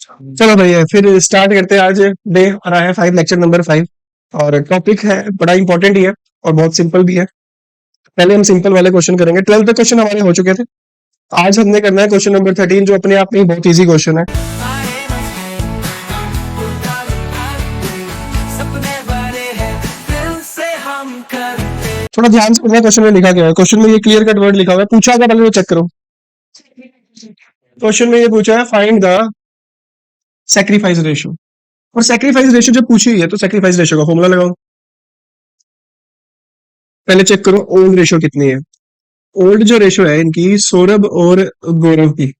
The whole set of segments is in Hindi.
चलो भैया फिर स्टार्ट करते हैं। आज डे आ रहा है 5, लेक्चर नंबर 5। और टॉपिक है बड़ा इंपॉर्टेंट ही है और बहुत सिंपल भी है। पहले हम सिंपल वाले क्वेश्चन करेंगे। 12th तक क्वेश्चन हमारे हो चुके थे। आज हमने करना है क्वेश्चन नंबर 13, जो अपने आप में ही बहुत इजी क्वेश्चन है। थोड़ा ध्यान से पढ़ना। क्वेश्चन में लिखा गया है, क्वेश्चन में ये क्लियर कट वर्ड लिखा हुआ है। पूछा क्या, पहले वो चेक करो। क्वेश्चन में ये पूछा है, फाइंड द सेक्रीफाइस रेशियो। और सेक्रीफाइस रेशियो जब पूछी है तो सेक्रीफाइस रेशियो का फॉर्मूला लगाओ। पहले चेक करो ओल्ड रेशियो कितनी है। ओल्ड जो रेशियो है इनकी, सौरभ और गौरव की,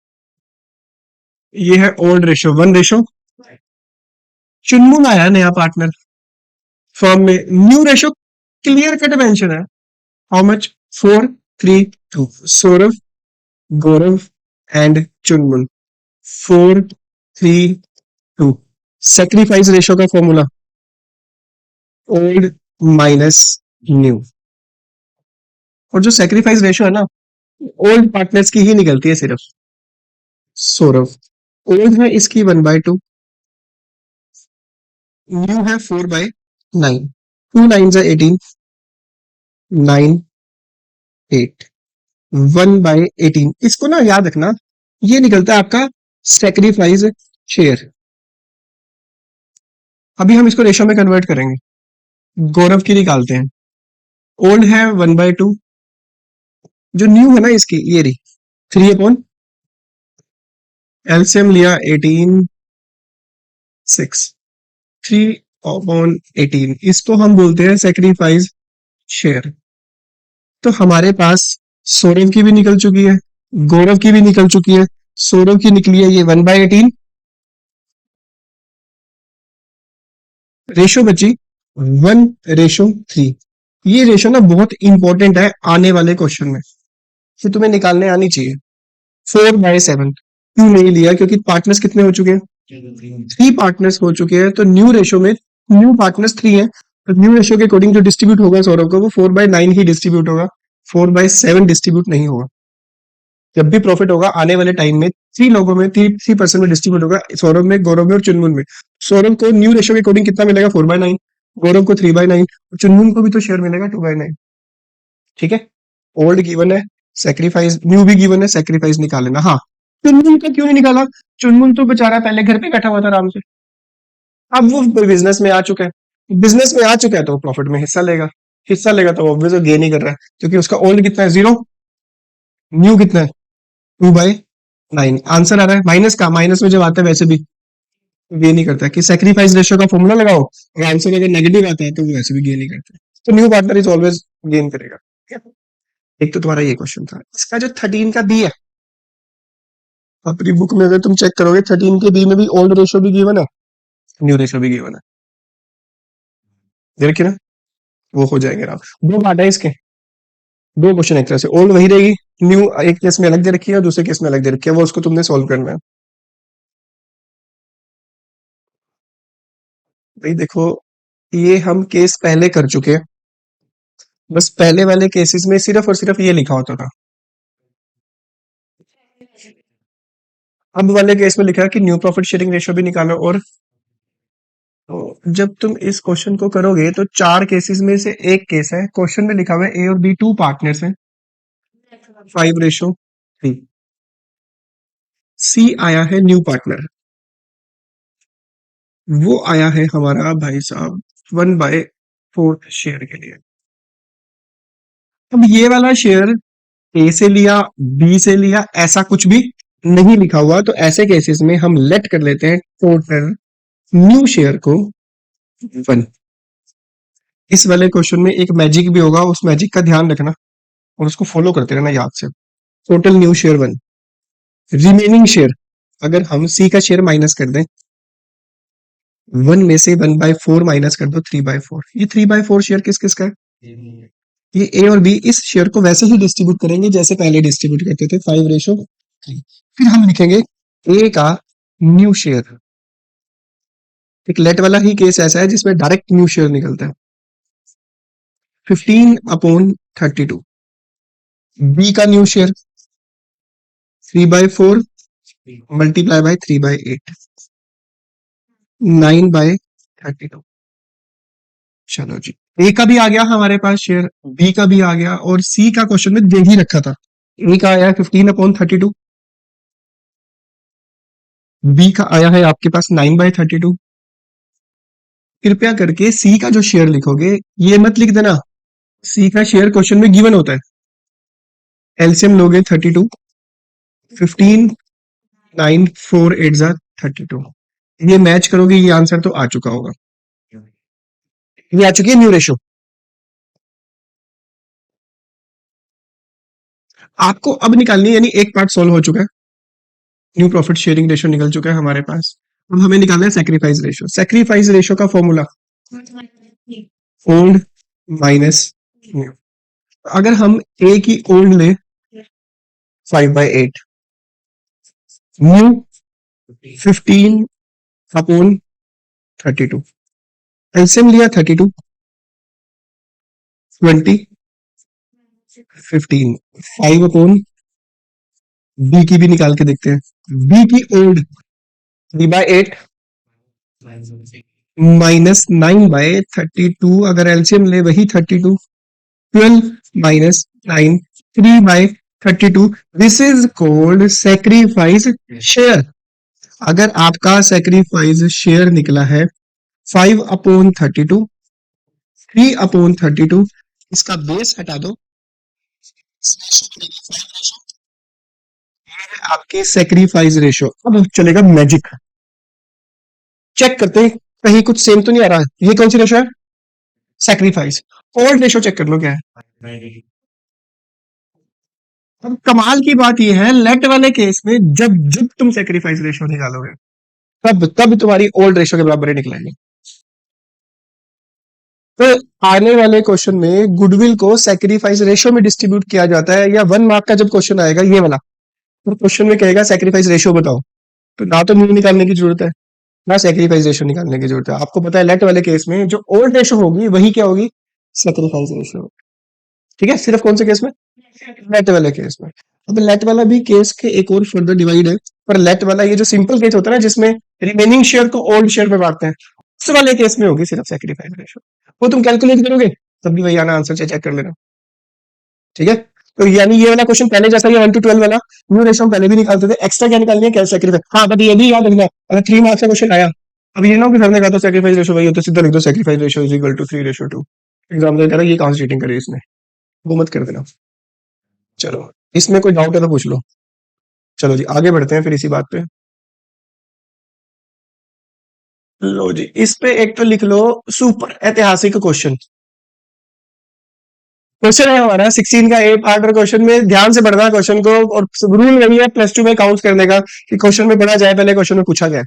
ये है ओल्ड रेशियो 1:। चुनमुन आया नया पार्टनर फर्म में, new ratio clear cut mention है। How much? 4:3:2। Saurabh, Gaurav and Chunmun, 4:3:2। Sacrifice ratio का फॉर्मूला ओल्ड माइनस न्यू। और जो सेक्रीफाइस रेशियो है ना, ओल्ड पार्टनर्स की ही निकलती है सिर्फ। सौरभ ओल्ड है इसकी 1/2, न्यू है 4/9। 2 9 है 18, 9 8, 1/18। इसको ना याद रखना, ये निकलता है आपका सेक्रीफाइस शेयर। अभी हम इसको रेशो में कन्वर्ट करेंगे। गौरव की निकालते हैं। ओल्ड है 1/2, जो न्यू है ना इसकी, ये रही 3 एलसीएम लिया 18 6, 3/18। इसको हम बोलते हैं सेक्रीफाइस शेयर। तो हमारे पास सौरभ की भी निकल चुकी है, गौरव की भी निकल चुकी है। सौरभ की निकली है ये 1/18, रेशो बची 1:3। ये रेशो ना बहुत इंपॉर्टेंट है आने वाले क्वेश्चन में, ये तुम्हें निकालने आनी चाहिए। 4/7 क्यों नहीं लिया? क्योंकि पार्टनर्स कितने हो चुके हैं? 3 पार्टनर्स हो चुके हैं। तो न्यू रेशो में न्यू पार्टनर्स 3 है, तो न्यू रेशो के अकॉर्डिंग जो डिस्ट्रीब्यूट होगा सौरभ को, वो 4/9 ही डिस्ट्रीब्यूट होगा, 4/7 डिस्ट्रीब्यूट नहीं होगा। जब भी प्रॉफिट होगा आने वाले टाइम में, 3 लोगों में 3% में डिस्ट्रीब्यूट होगा, सौरभ में, गौरव में और चुनमुन में। सौरभ को न्यू रेशो के अकॉर्डिंग कितना मिलेगा? 4/9। गौरव को 3/9 और चुनमुन को भी तो शेयर मिलेगा 2/9। ठीक है, ओल्ड गिवन है, सेक्रीफाइस न्यू भी गिवन है, सेक्रीफाइस निकाल लेना। हाँ, चुनमुन का क्यों नहीं निकाला? चुनमुन तो बेचारा पहले घर पे बैठा हुआ था आराम से, अब वो बिजनेस में आ चुका है। बिजनेस में आ चुका है तो प्रॉफिट में हिस्सा लेगा। हिस्सा लेगा तो ऑब्वियस गेन ही कर रहा है, क्योंकि उसका ओल्ड कितना है? 0। न्यू कितना है? 2/9। आंसर आ रहा है माइनस का। माइनस में जब आता है वैसे भी गेन ही करता है। कि सेक्रीफाइस रेशियो का फॉर्मूला लगाओ और आंसर अगर नेगेटिव आता है तो वो वैसे भी गेन ही करता है। तो new partner is always gain करेगा। ठीक है? एक तो तुम्हारा ये क्वेश्चन था। इसका जो 13 का बी है, अपनी बुक में अगर तुम चेक करोगे 13 के बी में भी ओल्ड रेशियो भी गिवन है, न्यू रेशियो भी गिवन है। देखिए ना, वो हो जाएंगे आप। 2 पार्ट है इसके, 2 क्वेश्चन एक तरह से। ओल्ड वही रहेगी, न्यू एक केस में अलग दे रखी है और दूसरे केस में अलग दे रखी है, वो उसको तुमने सॉल्व करना है। भाई देखो, ये हम केस पहले कर चुके हैं। बस पहले वाले केसेस में सिर्फ और सिर्फ ये लिखा होता था। अब वाले केस में लिखा है कि न्यू प्रॉफिट शेयरिंग रेशियो भी निकालो। और तो जब तुम इस क्वेश्चन को करोगे तो 4 केसेस में से एक केस है, क्वेश्चन में लिखा हुआ है ए और बी 2 पार्टनर्स हैं, 5:3। सी आया है न्यू पार्टनर, वो आया है हमारा भाई साहब 1/4 शेयर के लिए। अब ये वाला शेयर ए से लिया, बी से लिया, ऐसा कुछ भी नहीं लिखा हुआ। तो ऐसे केसेस में हम लेट कर लेते हैं टोटल न्यू शेयर को 1। इस वाले क्वेश्चन में एक मैजिक भी होगा, उस मैजिक का ध्यान रखना और उसको फॉलो करते रहना याद से। Total new share 1। Remaining share, अगर हम सी का शेयर माइनस कर दें, 1 में से 1/4 माइनस कर दो, 3/4। ये 3/4 शेयर किस किस का है? ये ए और बी इस शेयर को वैसे ही डिस्ट्रीब्यूट करेंगे जैसे पहले डिस्ट्रीब्यूट करते थे, 5:3। फिर हम लिखेंगे ए का न्यू शेयर। एक लेट वाला ही केस ऐसा है जिसमें डायरेक्ट न्यू शेयर निकलता है, 15/32। बी का न्यू शेयर 3/4 मल्टीप्लाई बाय 3/8। 9/32। चलो जी, ए का भी आ गया हमारे पास शेयर, बी का भी आ गया, और सी का क्वेश्चन में दे ही रखा था। ए का आया 15/32, बी का आया है आपके पास 9/32। कृपया करके सी का जो शेयर लिखोगे ये मत लिख देना, सी का शेयर क्वेश्चन में गिवन होता है। एलसीएम लोगे 32, 15, 9, 4 8 जा 32, ये मैच करोगे, ये आंसर तो आ चुका होगा। ये आ चुकी है न्यू रेशो। आपको अब निकालनी है, यानी एक पार्ट सोल्व हो चुका है, न्यू प्रॉफिट शेयरिंग रेशो निकल चुका है हमारे पास। अब हमें निकालना है सेक्रीफाइस रेशो। सेक्रीफाइस रेशो का फॉर्मूला ओल्ड माइनस न्यू। अगर हम ए की ओल्ड ले 5/8, न्यू 15/32, एलसीएम लिया 32, 20, 15, 5 बी की भी निकाल के देखते हैं। बी की ओल्ड 3/8 -9/32, अगर एलसीएम ले वही 32, 12 - 9, 3/32। This is called sacrifice share. अगर आपका सेक्रीफाइस शेयर निकला है 5/32, 3/32, इसका बेस हटा दो, आपकी सेक्रीफाइस रेशो। अब चलेगा मैजिक, चेक करते हैं कहीं कुछ सेम तो नहीं आ रहा है। ये कौन सी रेशो है? सेक्रीफाइस। ओल्ड रेशो चेक कर लो क्या है। अब कमाल की बात यह है, लेट वाले केस में जब जब तुम सेक्रीफाइस रेशो निकालोगे तब तब तुम्हारी ओल्ड रेशो के बराबर ही निकलेगी। तो आने वाले क्वेश्चन में गुडविल को सेक्रीफाइस रेशो में डिस्ट्रीब्यूट किया जाता है, या 1 मार्क का जब क्वेश्चन आएगा ये वाला, तो क्वेश्चन में कहेगा सेक्रीफाइस रेशो बताओ, तो ना तो न्यू निकालने की जरूरत है ना सेक्रीफाइस रेशो निकालने की जरूरत है। आपको पता है लेट वाले केस में जो ओल्ड रेशो होगी वही क्या होगी? Sacrifice ratio. ठीक है, सिर्फ कौन से केस में? लेट वाले केस में। अब लेट वाला भी केस के एक और फर्दर डिवाइड है, पर लेट वाला ये जो सिंपल केस होता है ना जिसमें रिमेनिंग शेयर को ओल्ड शेयर में बांटते हैं, उस वाले केस में होगी सिर्फ सेक्रीफाइस रेशो। वो तुम कैलकुलेट करोगे तब भी वही आना, आंसर से चेक कर लेना। ठीक है, तो यानी ये वाला क्वेश्चन पहले जैसा, ये 1 to 12 वाला न्यू रेशो हम पहले भी निकालते थे, एक्स्ट्रा क्या निकालनी है? क्या सेक्रीफाइस। हाँ, बट ये भी याद रखना, अगर 3 मार्क्स का क्वेश्चन आया, अब ये ना कि सर ने कहा तो सेक्रीफाइस रेशो वही होता है, सीधा लिख दो sacrifice ratio is equal to 3:2। Exam में कह रहा है ये कहां से चीटिंग करी इसने, वो मत कर देना। चलो, इसमें कोई डाउट है तो पूछ लो। चलो जी, आगे बढ़ते हैं फिर इसी बात पे। लो जी, इस पे एक तो लिख लो सुपर ऐतिहासिक क्वेश्चन। क्वेश्चन है हमारा 16 का ए पार्ट, और क्वेश्चन में ध्यान से पढ़ना क्वेश्चन को, और रूल नहीं है +2 में काउंट करने का कि क्वेश्चन में पढ़ा जाए, पहले क्वेश्चन में पूछा गया।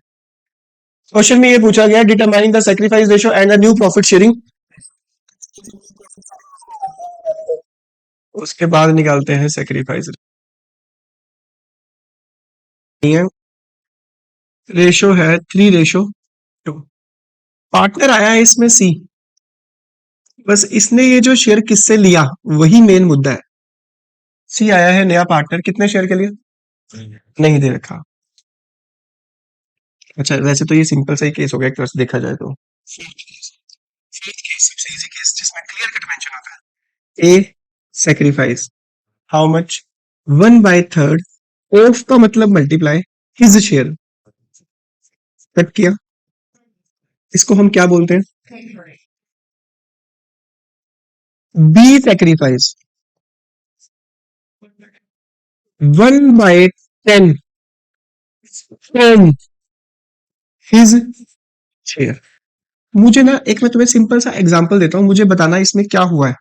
क्वेश्चन में ये पूछा गया, determining the sacrifice ratio and the new profit sharing. उसके बाद निकालते हैं सेक्रीफाइस रेशो है 3:2। पार्टनर आया है इसमें सी, बस इसने ये जो शेयर किससे लिया वही मेन मुद्दा है। सी आया है नया पार्टनर, कितने शेयर के लिए नहीं दे रखा। अच्छा, वैसे तो ये सिंपल सा ही केस हो गया एक तरह से देखा जाए तो। सबसे इजी केस जिसमें क्लियर कट मेंशन होता है, A sacrifice how much 1/3 of का मतलब मल्टीप्लाई हिज शेयर, कट किया, इसको हम क्या बोलते हैं? B sacrifice 1/10 from his share. मुझे ना एक, मैं तुम्हें सिंपल सा एग्जांपल देता हूं, मुझे बताना इसमें क्या हुआ है।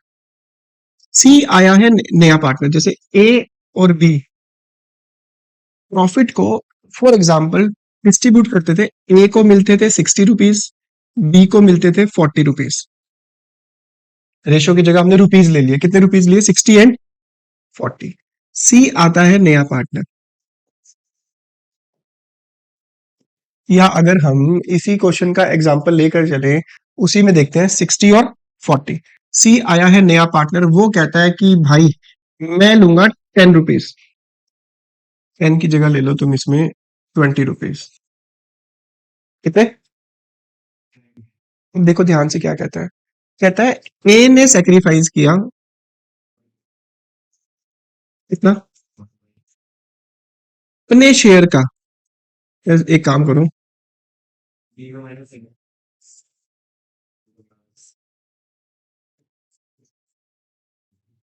सी आया है नया पार्टनर, जैसे ए और बी प्रॉफिट को फॉर एग्जाम्पल डिस्ट्रीब्यूट करते थे। ए को मिलते थे 60 रुपीज, बी को मिलते थे 40 रुपीज। रेशो की जगह हमने रुपीज ले लिए, कितने रुपीज लिए? 60 एंड 40। सी आता है नया पार्टनर, या अगर हम इसी क्वेश्चन का एग्जाम्पल लेकर चले, उसी में देखते हैं 60 और 40। सी आया है नया पार्टनर, वो कहता है कि भाई मैं लूंगा 10 रुपीज, 10 की जगह ले लो तुम इसमें 20 रुपीज। कितने? देखो ध्यान से क्या कहता है, कहता है ए ने सेक्रीफाइस किया कितना, अपने शेयर का। एक काम करो,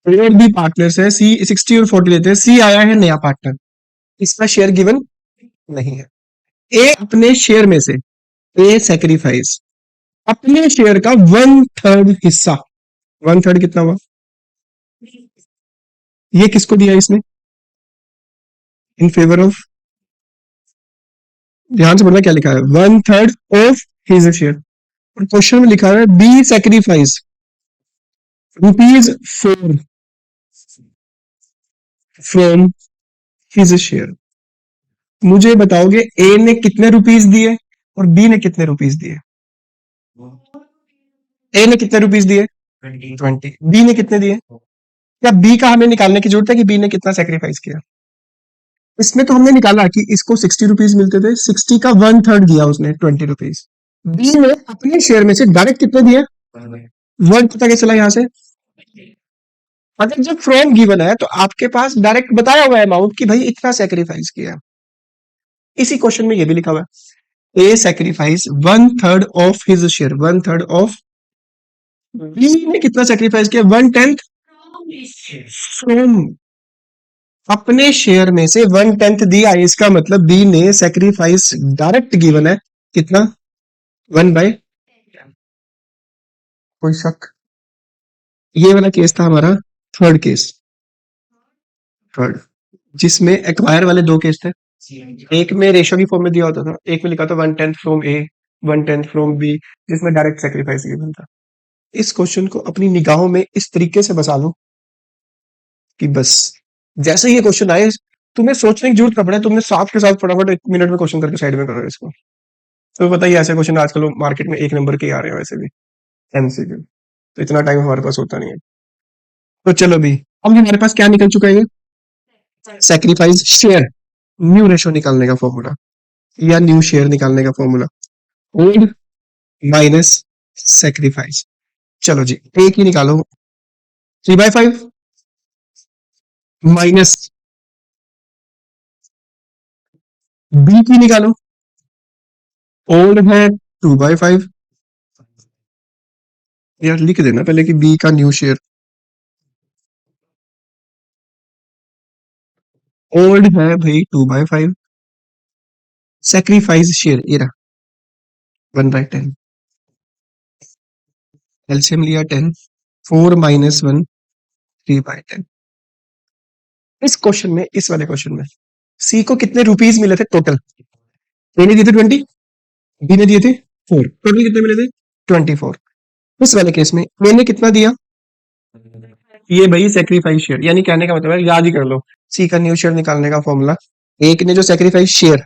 ए और बी पार्टनर्स है, सी 60 और 40 लेते हैं, सी आया है नया पार्टनर, इसका शेयर गिवन नहीं है। ए अपने शेयर में से, ए सेक्रीफाइस अपने शेयर का 1/3 हिस्सा, 1/3 कितना हुआ, ये किसको दिया इसने, इन फेवर ऑफ, ध्यान से पढ़ना क्या लिखा है, 1/3 ऑफ हिज शेयर। और क्वेश्चन में लिखा है B sacrifice ₹4 from his share. मुझे बताओगे ए ने कितने रुपीस दिए और बी ने कितने रुपीस दिए, ए ने कितने रुपीस दिए 20, बी ने कितने दिए, क्या बी का हमें निकालने की जरूरत है कि बी ने कितना सेक्रीफाइस किया, इसमें तो हमने निकाला कि इसको 60 रुपीस मिलते थे, 60 का 1/3 दिया उसने 20 रुपीस। बी ने अपने शेयर में से डायरेक्ट कितने दिए, वर्ड पता कैसे चला यहां से, अगर जब फ्रॉम गिवन है तो आपके पास डायरेक्ट बताया हुआ है अमाउंट कि भाई इतना सेक्रीफाइस किया। इसी क्वेश्चन में ये भी लिखा हुआ है A sacrifice 1/3 of his share, 1/3 of, B ने कितना सेक्रीफाइस किया 1/10 फ्रॉम, अपने शेयर में से 1/10 दिया, इसका मतलब बी ने सेक्रीफाइस डायरेक्ट गिवन है कितना, 1/, कोई शक, ये वाला केस था हमारा थर्ड केस, थर्ड, जिसमें एक्वायर वाले दो केस थे, एक में रेशो की फॉर्म में दिया होता था, एक में लिखा था 1/10 फ्रॉम ए, 1/10 फ्रॉम बी, जिसमें डायरेक्ट सेक्रीफाइस गिवन था। इस क्वेश्चन को अपनी निगाहों में इस तरीके से बसा लो कि बस जैसे ही ये क्वेश्चन आए तुम्हें सोचने की जरूरत ना पड़े, तुमने साथ के साथ फटाफट 1 मिनट में क्वेश्चन करके साइड में करो इसको। तो पता ही है, ऐसे क्वेश्चन आजकल मार्केट में 1 नंबर के ही आ रहे हैं वैसे भी, एमसीक्यू, तो इतना टाइम हमारे पास होता नहीं है। तो चलो भी, अब हमारे पास क्या निकल चुका है, ये सेक्रीफाइस शेयर, न्यू रेशो निकालने का फॉर्मूला या न्यू शेयर निकालने का फॉर्मूला, ओल्ड माइनस सेक्रीफाइस। चलो जी, एक ही निकालो, 3/5 माइनस बी की निकालो, ओल्ड है 2/5, यार लिख देना पहले कि बी का न्यू शेयर, ओल्ड है भाई 2/5, सेक्रीफाइस शेयर ये रहा 1/10, एलसीएम लिया 10, 4 माइनस 1 3/10। इस क्वेश्चन में, इस वाले क्वेश्चन में सी को कितने रुपीस मिले थे टोटल, ए ने दिए थे 20, बी ने दिए थे 4, टोटल कितने मिले थे 24। इस वाले केस में ए ने कितना दिया, ये भाई सेक्रीफाइस शेयर, यानी कहने का मतलब है याद ही कर लो, सी का न्यू शेयर निकालने का फॉर्मूला, एक ने जो सेक्रीफाइस शेयर,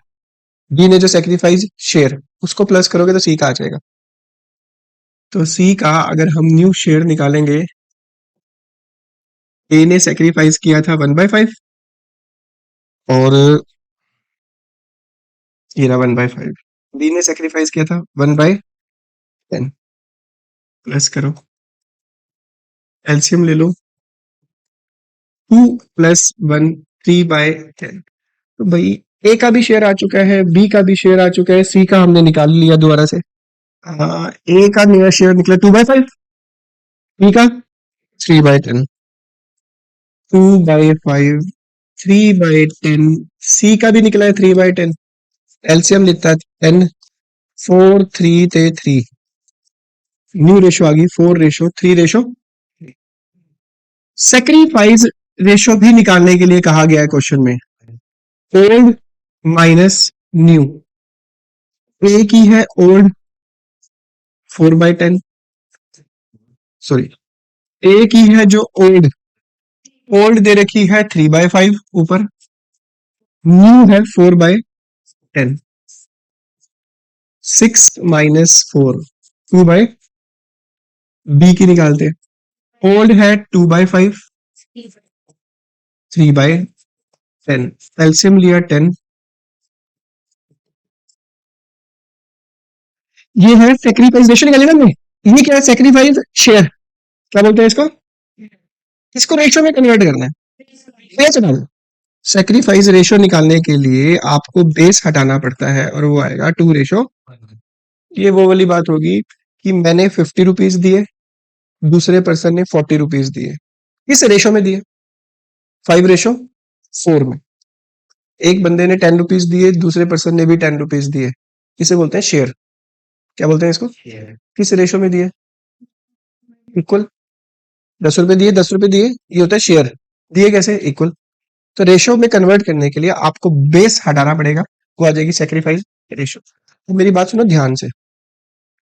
बी ने जो सेक्रीफाइस शेयर, उसको प्लस करोगे तो सी का आ जाएगा। तो सी का अगर हम न्यू शेयर निकालेंगे, ए ने सेक्रीफाइस किया था 1/5 और ये रहा 1/5, बी ने सेक्रीफाइस किया था 1/10, प्लस करो, एलसीएम ले लो, 2 + 1 3/10। तो भाई ए का भी शेयर आ चुका है, बी का भी शेयर आ चुका है, सी का हमने निकाल लिया दोबारा से, ए का नया शेयर निकला 2/5, बी का 3/10, 2/5 3/10, सी का भी निकला है 3/10, एलसीएम लिखता है 10, 4 3 थे 3, न्यू रेशो आ गई 4:3 सेक्रीफाइस रेशो भी निकालने के लिए कहा गया है क्वेश्चन में, ओल्ड माइनस न्यू, ए की है ओल्ड 4/10, सॉरी, ए की है जो ओल्ड, ओल्ड दे रखी है 3/5 ऊपर, न्यू है 4/10, 6 माइनस 4 2/, बी की निकालते, ओल्ड है 2/5 3/10, एलसीएम लिया 10, ये है सेक्रीफाइस रेशियो निकाली ना हमने, ये क्या है सेक्रीफाइस शेयर, क्या बोलते हैं इसको, इसको रेशियो में कन्वर्ट करना है, बेस हटाना। सेक्रीफाइस रेशियो निकालने के लिए आपको बेस हटाना पड़ता है और वो आएगा 2:1। ये वो वाली बात होगी कि मैंने 50 रुपीज दिए, दूसरे पर्सन ने 40 रुपीज दिए, किस रेशो में दिए, 5:4 में। एक बंदे ने 10 रुपीज दिए, दूसरे पर्सन ने भी 10 रुपीज दिए, इसे बोलते हैं शेयर। क्या बोलते हैं इसको, किस रेशो में दिए, इक्वल। 10 रुपए दिए, 10 रुपए दिए, ये होता है शेयर। दिए कैसे, इक्वल। तो रेशो में कन्वर्ट करने के लिए आपको बेस हटाना पड़ेगा, वो आ जाएगी सेक्रीफाइस रेशो। तो मेरी बात सुनो ध्यान से,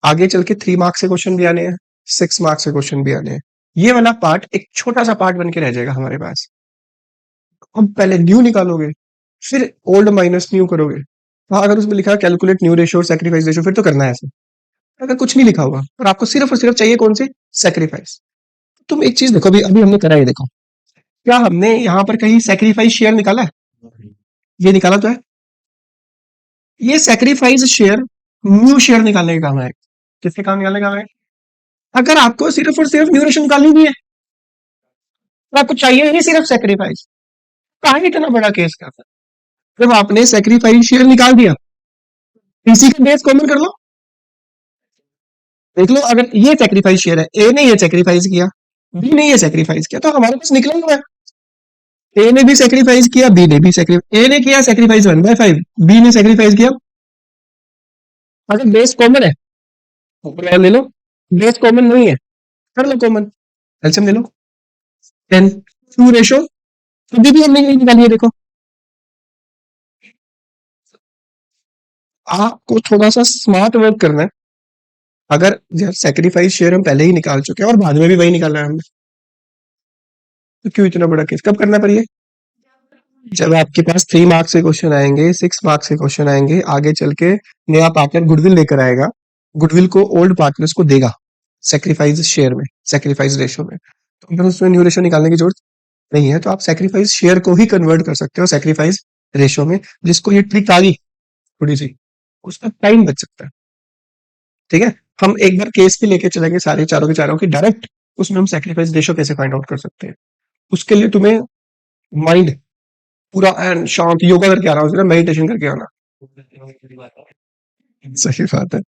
आगे चल के 3 मार्क्स के क्वेश्चन भी आने हैं, 6 मार्क्स के क्वेश्चन भी आने हैं। ये वाला पार्ट एक छोटा सा पार्ट बन के रह जाएगा हमारे पास। अब पहले न्यू निकालोगे, फिर ओल्ड माइनस न्यू करोगे। हाँ, अगर उसमें लिखा है कैलकुलेट न्यू रेशियो और सैक्रिफाइस रेशियो, फिर तो करना है ऐसे। अगर कुछ नहीं लिखा होगा और आपको सिर्फ और सिर्फ चाहिए कौन से, सैक्रिफाइस, तुम एक चीज देखो, अभी अभी हमने करा है, देखो क्या हमने यहाँ पर कहीं सैक्रिफाइस शेयर निकाला है, ये निकाला तो है। ये सैक्रिफाइस शेयर न्यू शेयर निकालने का काम है, किसके काम निकालने का काम है। अगर आपको सिर्फ और सिर्फ न्यू रेशियो निकालनी नहीं है, तो आपको चाहिए ही सिर्फ सैक्रिफाइस, कहा इतना बड़ा केस का। जब आपने सैक्रिफाइस शेयर निकाल दिया, इसी का बेस कॉमन कर लो, देख लो अगर ये सेक्रीफाइस शेयर है, ए ने ये सेक्रीफाइस किया, बी ने ये सेक्रीफाइस किया, तो हमारे पास निकला हुआ है। ए ने भी सेक्रीफाइस किया, बी ने भी सेक्रीफाइस, ए ने किया सेक्रीफाइस 1/5, बी ने सेक्रीफाइस किया। अगर बेस कॉमन है ऊपर ले लो, बेस कॉमन नहीं है कर लो कॉमन, एलसीएम ले लो 10:2 अभी भी हमने यही निकाली है, देखो आपको थोड़ा सा स्मार्ट वर्क करना है। अगर सेक्रीफाइस शेयर हम पहले ही निकाल चुके हैं और बाद में भी वही निकालना है हमने, तो क्यों इतना बड़ा केस कब करना पड़िए, जब आपके पास 3 मार्क्स के क्वेश्चन आएंगे, 6 मार्क्स के क्वेश्चन आएंगे, आगे चल के नया पार्टनर गुडविल लेकर आएगा, गुडविल को ओल्ड पार्टनर्स को देगा सेक्रीफाइस शेयर में, सेक्रीफाइस रेशो में। तो अगर उसमें न्यू रेशो निकालने की जरूरत नहीं है, तो आप सेक्रीफाइस शेयर को ही कन्वर्ट कर सकते हो सेक्रीफाइस रेशो में, जिसको ये ट्रिक आ गई थोड़ी सी, उसका टाइम बच सकता है। ठीक है, हम एक बार केस भी लेके चलेंगे सारे चारों के चारों की डायरेक्ट, उसमें हम सेक्रीफाइस रेशो कैसे फाइंड आउट कर सकते हैं। उसके लिए तुम्हें माइंड पूरा एंड शांत योगा करके आना, उसमें मेडिटेशन करके आना। सही बात है,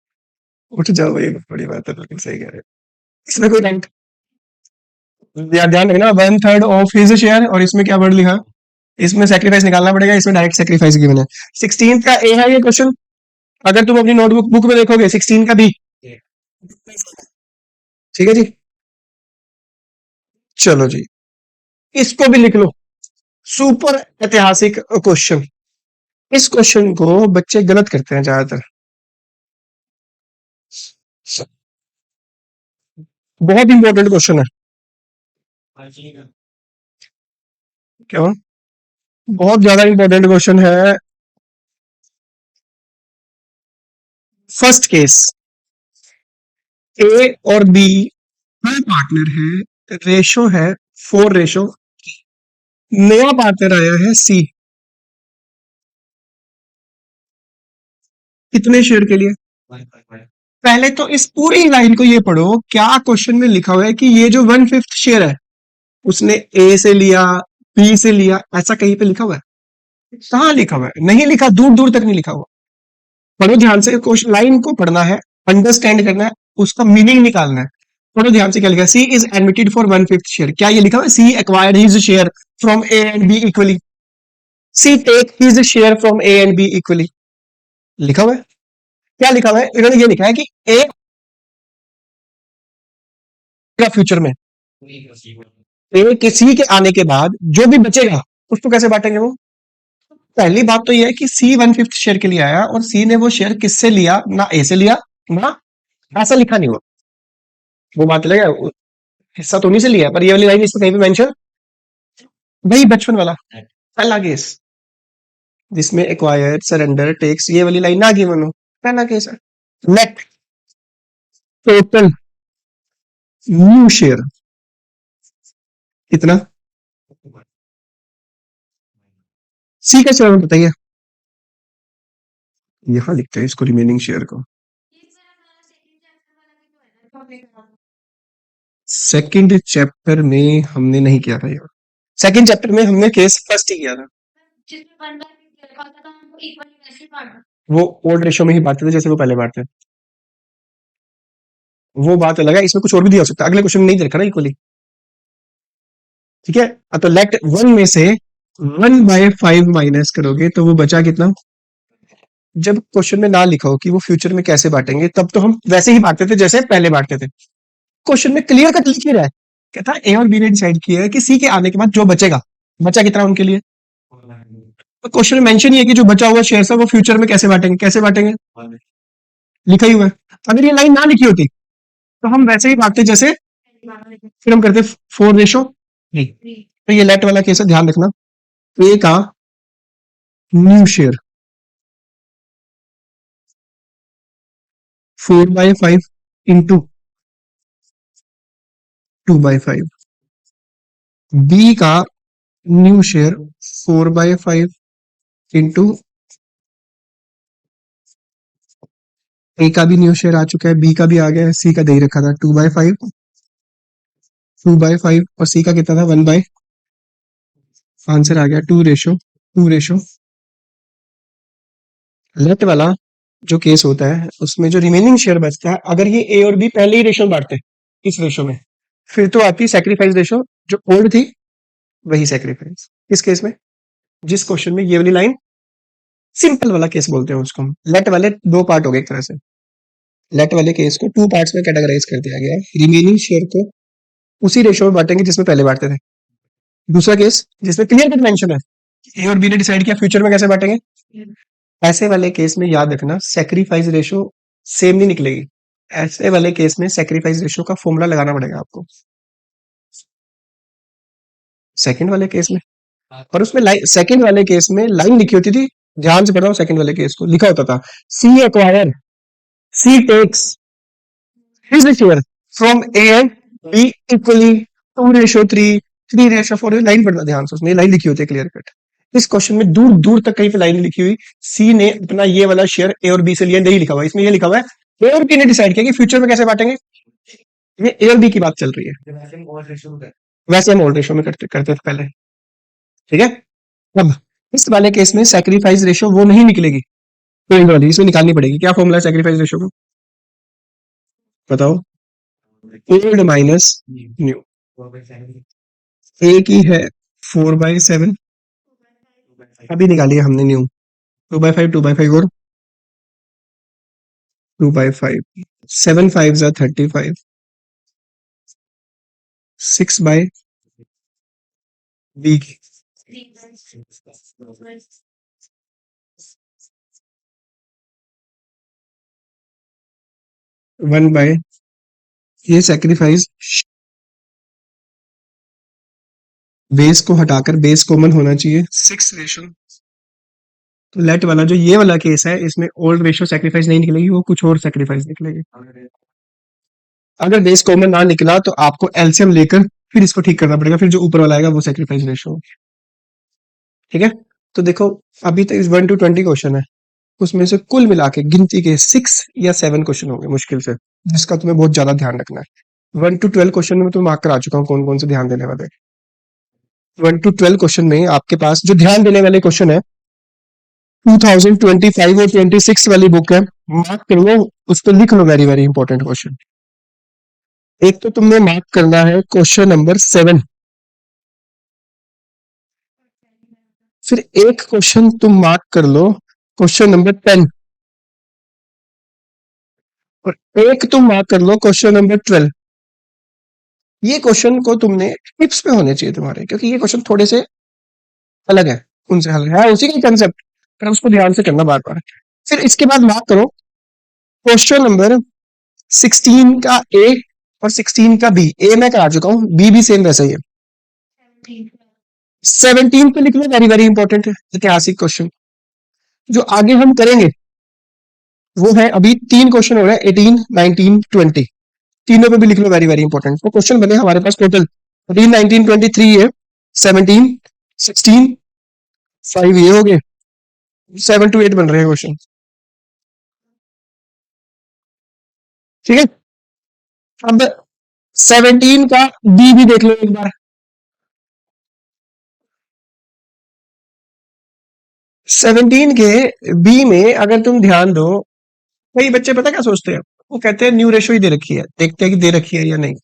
उठ जाओ भाई, बड़ी बात है, बिल्कुल सही कह रहे हो। इसमें कोई डाउट, ध्यान रखना 1/3 ऑफ हिज शेयर, और इसमें क्या वर्ड लिखा, इसमें सेक्रीफाइस निकालना पड़ेगा, इसमें डायरेक्ट सेक्रीफाइस गिवन है। 16 का ए है ये क्वेश्चन, अगर तुम अपनी नोटबुक बुक में देखोगे 16 का बी। ठीक है जी, चलो जी, इसको भी लिख लो, सुपर ऐतिहासिक क्वेश्चन। इस क्वेश्चन को बच्चे गलत करते हैं ज्यादातर, बहुत इंपॉर्टेंट क्वेश्चन है। क्यों, बहुत ज्यादा इंपॉर्टेंट क्वेश्चन है। फर्स्ट केस, ए और बी दो पार्टनर है, रेशो है 4:, नया पार्टनर आया है सी, कितने शेयर के लिए। पहले तो इस पूरी लाइन को ये पढ़ो, क्या क्वेश्चन में लिखा हुआ है कि ये जो 1/5 शेयर है, उसने ए से लिया, बी से लिया, ऐसा कहीं पे लिखा हुआ है, कहाँ लिखा हुआ है, नहीं लिखा, दूर दूर तक नहीं लिखा हुआ। पढ़ो ध्यान से, क्वेश्चन लाइन को पढ़ना है, अंडरस्टैंड करना है, उसका मीनिंग निकालना है। पढ़ो ध्यान से क्या लिखा है, C is admitted for 1/5 share, क्या ये लिखा हुआ है, C acquired his share from A and B equally, C take his share from A and B equally, लिखा हुआ है। क्या लिखा हुआ है, इन्होंने ये लिखा है कि ए का फ्यूचर में, ए किसी के आने के बाद जो भी बचेगा उसको कैसे बांटेंगे वो। पहली बात तो यह है कि सी 1/5 शेयर के लिए आया, और सी ने वो शेयर किससे लिया, ना ए से लिया, ना, ऐसा लिखा नहीं हुआ, वो बात लगा, हिस्सा तो उन्हीं से लिया, पर ये वाली लाइन इसमें कहीं पे मेंशन, वही बचपन वाला पहला केस, जिसमें एक्वायर सरेंडर टेक्स ये वाली लाइन ना गिवन हो, पहला केस है। नेट टोटल न्यू शेयर कितना, सी का शेयर बताइए, यहां लिखते हैं इसको, रिमेनिंग शेयर को, सेकंड चैप्टर में हमने नहीं किया था यार, सेकंड चैप्टर में हमने केस फर्स्ट ही किया था। वो ओल्ड रेशियो में ही बांटते थे जैसे वो पहले बांटते थे, वो बात अलग है, इसमें कुछ और भी दिया हो सकता है, अगले क्वेश्चन में नहीं दे रखा ना इक्वली। ठीक है, तो लेट वन में से 1/5 माइनस करोगे तो वो बचा कितना। जब क्वेश्चन में ना लिखा हो कि वो फ्यूचर में कैसे बांटेंगे, तब तो हम वैसे ही बांटते थे जैसे पहले बांटते थे। क्वेश्चन में क्लियर कट लिख ही रहा है, कहता है ए और बी ने डिसाइड किया है कि सी के आने के बाद जो बचेगा, बचा कितना उनके लिए। तो क्वेश्चन में मेंशन ही है कि जो बचा हुआ शेयर है वो फ्यूचर में कैसे बांटेंगे, कैसे बांटेंगे लिखा ही हुआ है। अगर ये लाइन ना लिखी होती तो हम वैसे ही बांटते जैसे, फिर हम करते 4:3। तो ये लेट वाला केस है, ध्यान रखना। ए का न्यू शेयर 4/5 इंटू 2/5, बी का न्यू शेयर 4/5 इंटू, ए का भी न्यू शेयर आ चुका है, बी का भी आ गया है, सी का दे ही रखा था 2/5, 2/5 और सी का कितना था 1/, आंसर आ गया 2:2। लेफ्ट वाला जो केस होता है उसमें जो रिमेनिंग शेयर बचता है, अगर ये ए और बी पहले ही रेशो बांटते इस रेशो में, फिर तो आती सैक्रिफाइस रेशो, जो ओल्ड थी वही सैक्रिफाइस। इस केस में जिस क्वेश्चन में ये वाली लाइन, सिंपल वाला केस बोलते हैं उसको हम, लेट वाले दो पार्ट हो गए एक तरह से, लेट वाले केस को टू पार्ट्स में कैटेगराइज कर दिया गया है। रिमेनिंग शेयर को उसी रेशो में बांटेंगे जिसमें पहले बांटते थे। दूसरा केस जिसमें क्लियर कट मेंशन है ए और बी ने डिसाइड किया फ्यूचर में कैसे बांटेंगे, ऐसे वाले केस में याद रखना सैक्रिफाइस रेशो सेम नहीं निकलेगी। ऐसे वाले केस में सैक्रिफाइस रेशो का फॉर्मूला लगाना पड़ेगा आपको सेकंड वाले केस में। और उसमें लाइन, सेकंड वाले केस में लाइन लिखी होती थी, ध्यान से पढ़ो, सेकंड वाले केस को लिखा होता था C acquire, C takes his share from A and B equally 2:3, 3:4। Line पढ़ना ध्यान से, उसमें लाइन लिखी होती है क्लियर कट। इस क्वेश्चन में दूर दूर तक कहीं पे लाइन लिखी हुई सी ने अपना ये वाला शेयर ए और बी से लिया नहीं लिखा हुआ, इसमें ये लिखा हुआ है ए और बी ने डिसाइड किया कि फ्यूचर में कैसे बांटेंगे। ये ए और बी की बात चल रही है, वैसे हम ओल्ड रेशो में करते करते थे पहले। ठीक है, अब इस वाले केस में सैक्रिफाइस रेशो वो नहीं निकलेगी, तो वाली इसमें निकालनी पड़ेगी। क्या फॉर्मूला है सैक्रिफाइस रेशो का, बताओ। ओल्ड माइनस न्यू, ए की है 4/7, अभी निकाली है हमने न्यू 2/5, 2/5 और 2/5, 7/5 = 35, 6/b की 1/, ये सैक्रिफाइस बेस को हटाकर बेस कॉमन होना चाहिए 6 रेशो। तो लेट वाला जो ये वाला केस है इसमें ओल्ड रेशो सैक्रिफाइस नहीं निकलेगी, वो कुछ और सैक्रिफाइस निकलेगी। अगर बेस कॉमन ना निकला तो आपको एलसीएम लेकर फिर इसको ठीक करना पड़ेगा, फिर जो ऊपर वाला आएगा वो सैक्रिफाइस रेशो। ठीक है, तो देखो अभी तक इस 1 to 20 क्वेश्चन है, उसमें से कुल मिला के गिनती के 6 या 7 क्वेश्चन होंगे मुश्किल से, जिसका तुम्हें बहुत ज्यादा ध्यान रखना है। 1 to 12 क्वेश्चन में तो मार्क करा चुका हूँ कौन कौन से ध्यान देने वाले। 1 to 12 क्वेश्चन में आपके पास जो ध्यान देने वाले क्वेश्चन है 2025 और 26 वाली बुक है, मार्क कर लो, उस पर लिख लो वेरी वेरी इंपॉर्टेंट क्वेश्चन। एक तो तुमने मार्क करना है क्वेश्चन नंबर 7, फिर एक क्वेश्चन तुम मार्क कर लो क्वेश्चन नंबर 10, और एक तुम मार्क कर लो क्वेश्चन नंबर 12। ये क्वेश्चन को तुमने टिप्स पे होने चाहिए तुम्हारे, क्योंकि ये क्वेश्चन थोड़े से अलग है, उनसे अलग है उसी का कंसेप्ट, पर उसको ध्यान से करना बार बार। फिर इसके बाद मार्क करो क्वेश्चन नंबर 16 का ए और 16 का बी। ए मैं करा चुका हूँ, बी भी सेम वैसा ही है। 17 पे लिख लो, वेरी वेरी इंपॉर्टेंट है, ऐतिहासिक क्वेश्चन। जो आगे हम करेंगे वो है, अभी 3 क्वेश्चन हो रहे हैं 18, 19, 20, तीनों पे भी लिख लो, वेरी वेरी इंपॉर्टेंट। तो क्वेश्चन बने हमारे पास टोटल 18, 19, 23 है, 17, 16, 5 ये हो गए, 7 to 8 बन रहे हैं क्वेश्चन। ठीक है, अब 17 का बी भी देख लो एक बार। 17 के बी में अगर तुम ध्यान दो, कई बच्चे पता क्या सोचते हैं, वो कहते हैं न्यू रेशो ही दे रखी है, देखते हैं कि दे रखी है या नहीं।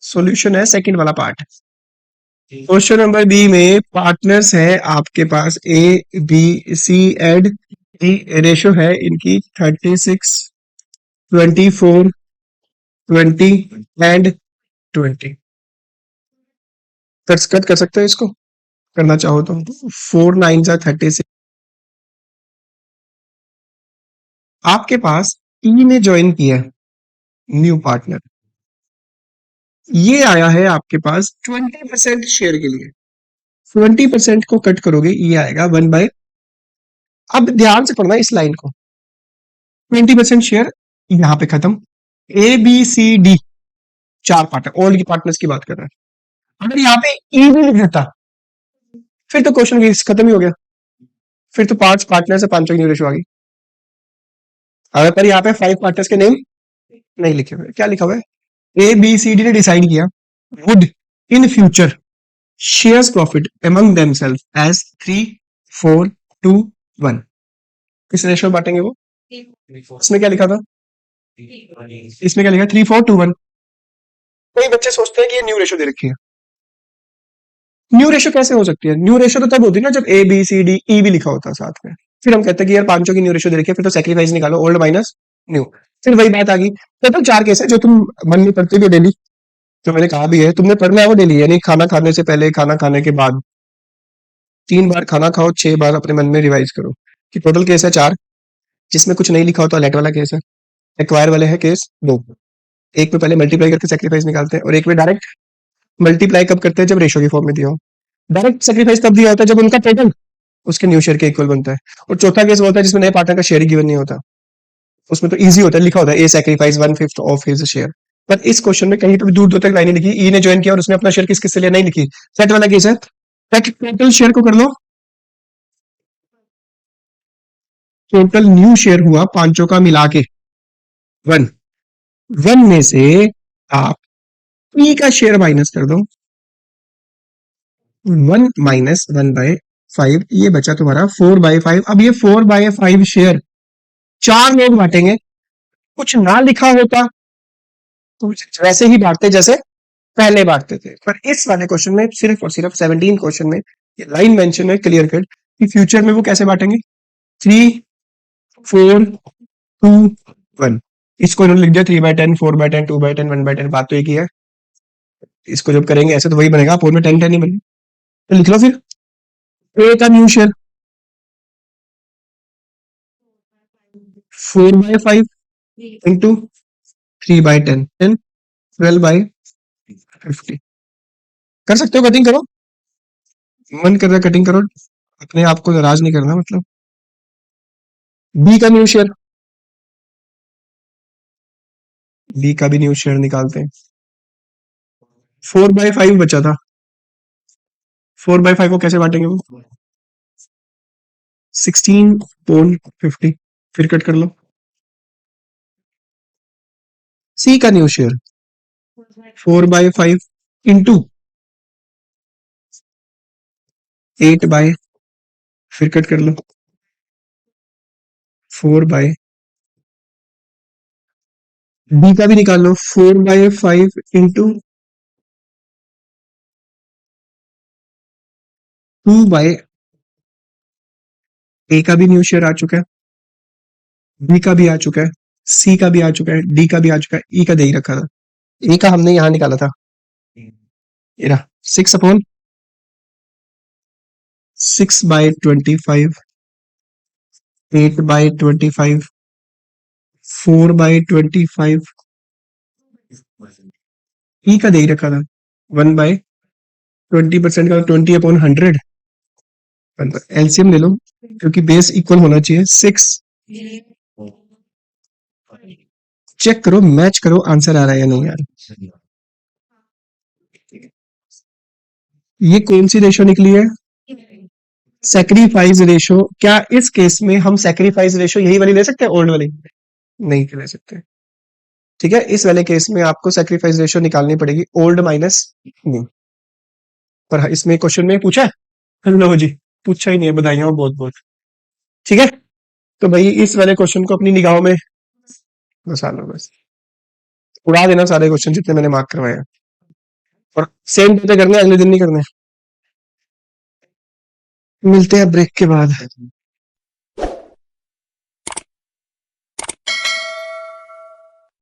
सॉल्यूशन है सेकंड वाला पार्ट। क्वेश्चन नंबर बी में पार्टनर्स है आपके पास A B C and D. Ratio है इनकी 36, 24, 20 एंड 20। कट कर सकते हो इसको, करना चाहो तो। 4 9 जा 36। आपके पास ई ने ज्वाइन किया न्यू पार्टनर, ये आया है आपके पास 20% शेयर के लिए। 20% को कट करोगे ये आएगा 1/। अब ध्यान से पढ़ना इस लाइन को। 20% शेयर यहां पे खत्म। ए बी सी डी चार पार्टनर, ओल्ड की पार्टनर्स की बात कर रहा है। अगर यहाँ पे ई भी लिख देता, फिर तो क्वेश्चन खत्म ही हो गया। फिर तो 5 पार्टनर से 5 की रेशो आ गई। अगर पर यहाँ पे 5 पार्टनर्स के नेम नहीं लिखे हुए, क्या लिखा हुआ है, ए बी सी डी ने डिसाइड किया would in future shares profit among themselves as 3 4 2 1। किस रेशो में बांटेंगे वो? इसमें क्या लिखा था, इसमें क्या लिखा, 3 4 2 1। कई बच्चे सोचते हैं कि ये न्यू रेशो दे रखी है। न्यू रेशो कैसे हो सकती है? न्यू रेशो तो तब होती है ना जब ए बी सी डी ई भी लिखा होता है साथ में। फिर हम कहते हैं कि यार पांचों की न्यू रेशो दे रखी है, फिर तो सेक्रीफाइस निकालो, ओल्ड माइनस न्यू। फिर वही बात आ गई। टोटल 4 केस है जो तुम मन में पढ़ते भी हो डेली, जो मैंने कहा भी है तुमने पढ़ना है वो डेली, यानी खाना खाने से पहले, खाना खाने के बाद, 3 बार खाना खाओ, 6 बार अपने मन में रिवाइज करो कि टोटल केस है 4। जिसमें कुछ नहीं लिखा होता लेट वाला केस है, एक्वायर वाले है केस 2। एक में पहले मल्टीप्लाई करके सेक्रीफाइस निकालते हैं, और एक में डायरेक्ट मल्टीप्लाई कब करते हैं, जब रेशो की फॉर्म में दिया हो। डायरेक्ट सेक्रीफाइस तब दिया होता है जब उनका टोटल उसके न्यू शेयर के इक्वल बनता है। और चौथा केस वो होता है जिसमें नए पार्टनर का शेयर ही गिवन नहीं होता। उसमें तो इजी होता है, लिखा होता है A sacrifice 1/5 of his share. पर इस क्वेश्चन में कहीं पर दूर दूर तक लाइनें लिखी, ई ने ज्वाइन किया और उसने अपना शेयर किस किस से लिया नहीं लिखी। सेट वाला केस है। टोटल शेयर को कर लो, टोटल न्यू शेयर हुआ पांचों का मिला के 1। 1 में से आप पी का शेयर माइनस कर दो, 1 माइनस 1/5, ये बचा तुम्हारा 4/5। अब ये 4/5 शेयर 4 लोग बांटेंगे। कुछ ना लिखा होता तो वैसे ही बांटते जैसे पहले बांटते थे। पर इस वाले क्वेश्चन में सिर्फ और सिर्फ 17 क्वेश्चन में ये लाइन मेंशन है क्लियर कट कि फ्यूचर में वो कैसे बांटेंगे, 3 4 2 1। इसको इन्होंने लिख दिया 3/10, 4/10, 2/10, 1/10। बात तो एक ही है। इसको जब करेंगे ऐसे तो वही बनेगा, 4 में 10 10 ही बनेगा। तो लिख लो फिर ए का न्यू शेयर 4/5 इंटू 3/10, 12/50। कर सकते हो, कटिंग करो, मन कर रहा है कटिंग करो, अपने आप को नाराज नहीं करना। मतलब बी का न्यू शेयर, बी का भी न्यू शेयर निकालते हैं। 4/5 बचा था, 4/5 को कैसे बांटेंगे वो, 16/50। फिर कट कर लो। सी का न्यू शेयर 4/5 इंटू 8/, फिर कट कर लो 4/। बी का भी निकाल लो 4/5 इंटू 2/। ए का भी न्यू शेयर आ चुका है, बी का भी आ चुका है, सी का भी आ चुका है, डी का भी आ चुका है, ई का दे ही रखा था। ए का हमने यहां निकाला था, ये रहा 6/25, 8/25, 4/25। ई का दे ही रखा था 1/20% का 20/100। एलसीएम ले लो क्योंकि बेस इक्वल होना चाहिए 6। चेक करो, मैच करो, आंसर आ रहा है या नहीं यार। ये कौन सी रेशो निकली है, सेक्रीफाइस रेशो। क्या इस केस में हम सेक्रीफाइस रेशो यही वाली ले सकते हैं, ओल्ड वाली? नहीं ले सकते। ठीक है, इस वाले केस में आपको सैक्रिफाइस रेशियो निकालनी पड़ेगी ओल्ड माइनस न्यू। पर इसमें क्वेश्चन में पूछा है, लो जी, पूछा ही नहीं है, बधाइयां हो बहुत बहुत। ठीक है, तो भाई इस वाले क्वेश्चन को अपनी निगाहों में बसा लो बस, उड़ा देना सारे क्वेश्चन जितने मैंने मार्क करवाए हैं। और सेम डे पे करने हैं, अगले दिन नहीं करने। मिलते हैं ब्रेक के बाद।